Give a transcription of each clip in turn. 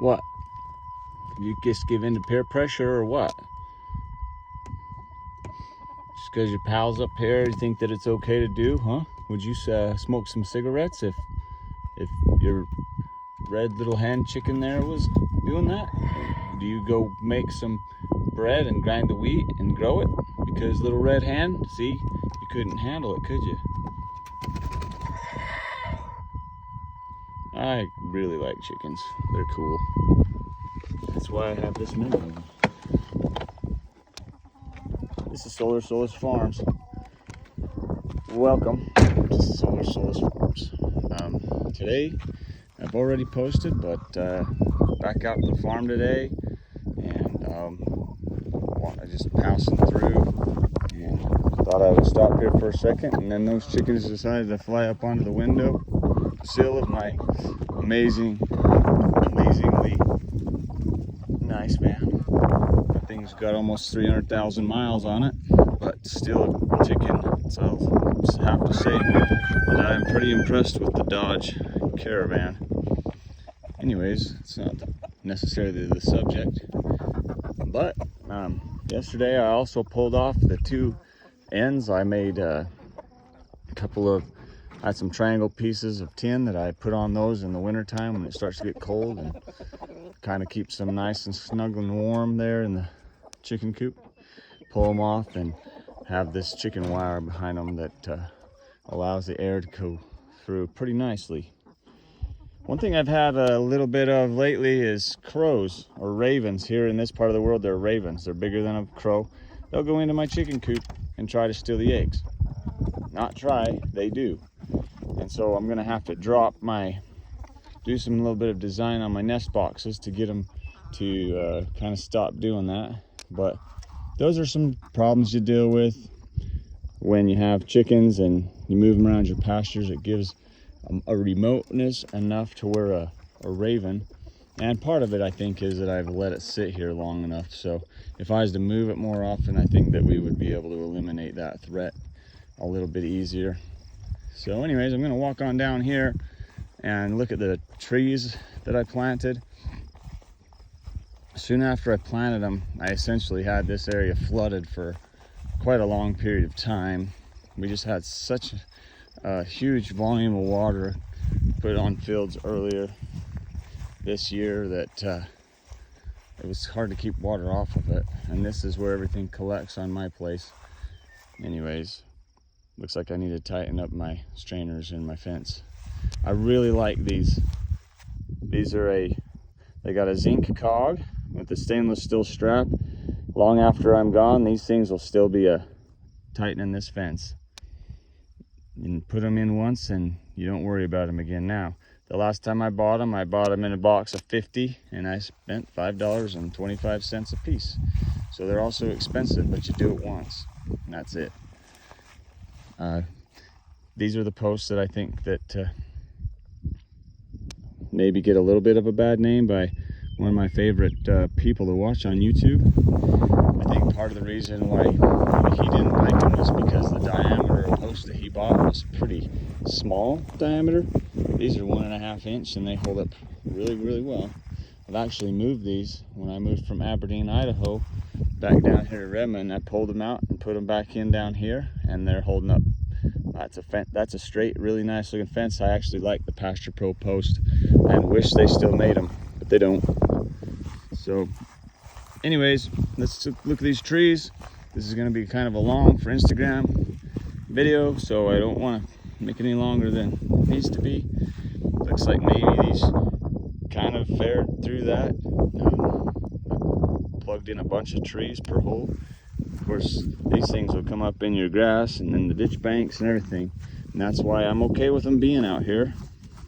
What? You just give in to peer pressure or what? Just because your pal's up here, you think that it's okay to do, huh? Would you smoke some cigarettes if your red little hen chicken there was doing that? Do you go make some bread and grind the wheat and grow it? Because little red hen, see, you couldn't handle it, could you? I really like chickens. They're cool. That's why I have this many of them. This is Solar Solus Farms. Welcome to Solar Solus Farms. Today, I've already posted, but back out to the farm today, and I just passing through, and thought I would stop here for a second, and then those chickens decided to fly up onto the window sill of my amazingly nice van. That thing's got almost 300,000 miles on it, but still a chicken. So I have to say that I'm pretty impressed with the Dodge Caravan. Anyways, it's not necessarily the subject, but yesterday I also pulled off the two ends. I made I had some triangle pieces of tin that I put on those in the winter time when it starts to get cold, and kind of keeps them nice and snug and warm there in the chicken coop. Pull them off and have this chicken wire behind them that allows the air to go through pretty nicely. One thing I've had a little bit of lately is crows or ravens. Here in this part of the world, they're ravens. They're bigger than a crow. They'll go into my chicken coop and try to steal the eggs. Not try, they do. And so I'm gonna have to do some little bit of design on my nest boxes to get them to kind of stop doing that. But those are some problems you deal with when you have chickens and you move them around your pastures. It gives a remoteness enough to where a raven, and part of it I think is that I've let it sit here long enough. So if I was to move it more often, I think that we would be able to eliminate that threat a little bit easier. So anyways, I'm gonna walk on down here and look at the trees that I planted. Soon after I planted them, I essentially had this area flooded for quite a long period of time. We just had such a huge volume of water put on fields earlier this year that it was hard to keep water off of it. And this is where everything collects on my place. Anyways, looks like I need to tighten up my strainers in my fence. I really like these. These are they got a zinc cog with the stainless steel strap. Long after I'm gone, these things will still be tightening this fence. You put them in once and you don't worry about them again. Now, the last time I bought them in a box of 50, and I spent $5.25 a piece. So they're also expensive, but you do it once, and that's it. These are the posts that I think that maybe get a little bit of a bad name by one of my favorite people to watch on YouTube. I think part of the reason why he didn't like them was because the diameter of post that he bought was pretty small diameter. These are 1.5 inch and they hold up really, really well. I've actually moved these when I moved from Aberdeen, Idaho, back down here to Redmond. I pulled them out and put them back in down here, and they're holding up. That's a straight, really nice looking fence. I actually like the Pasture Pro post and wish they still made them, but they don't. So anyways, let's look at these trees. This is going to be kind of a long for Instagram video, so I don't want to make it any longer than it needs to be. Looks like maybe these kind of fared through that. I plugged in a bunch of trees per hole. Of course, these things will come up in your grass and then the ditch banks and everything. And that's why I'm okay with them being out here,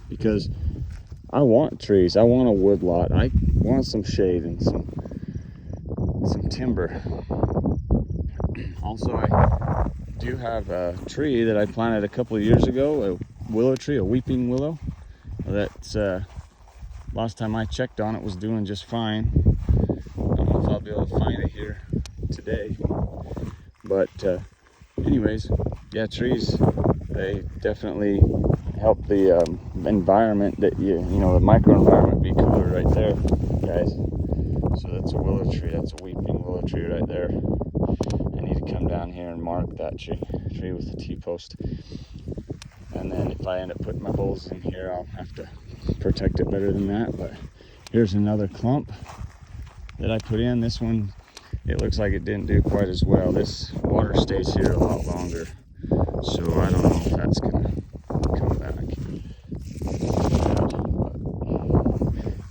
because I want trees. I want a wood lot. I want some shade and some timber. Also, I do have a tree that I planted a couple of years ago, a willow tree, a weeping willow. That's last time I checked on it was doing just fine. I don't know if I'll be able to find it here today, but anyways, yeah, trees, they definitely help the environment, that you know, the microenvironment be cooler right there. guys. So that's a willow tree. That's a weeping willow tree right there. I need to come down here and mark that tree with the T-post. And then if I end up putting my bulls in here, I'll have to protect it better than that. But here's another clump that I put in. This one, it looks like it didn't do quite as well. This water stays here a lot longer, so I don't know if that's gonna come back. But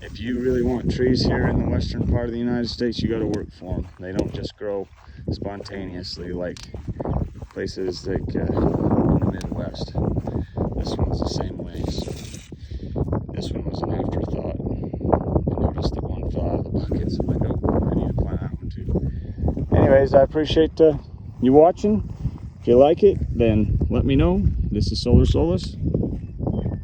if you really want trees here in the western part of the United States, you got to work for them. They don't just grow spontaneously like places like in the Midwest. This one's the same way. So this one was an afterthought. I noticed that one fell out of the bucket, so I'm like, oh, I need to plant that one too. Anyways, I appreciate you watching. If you like it, then let me know. This is Solar Solus.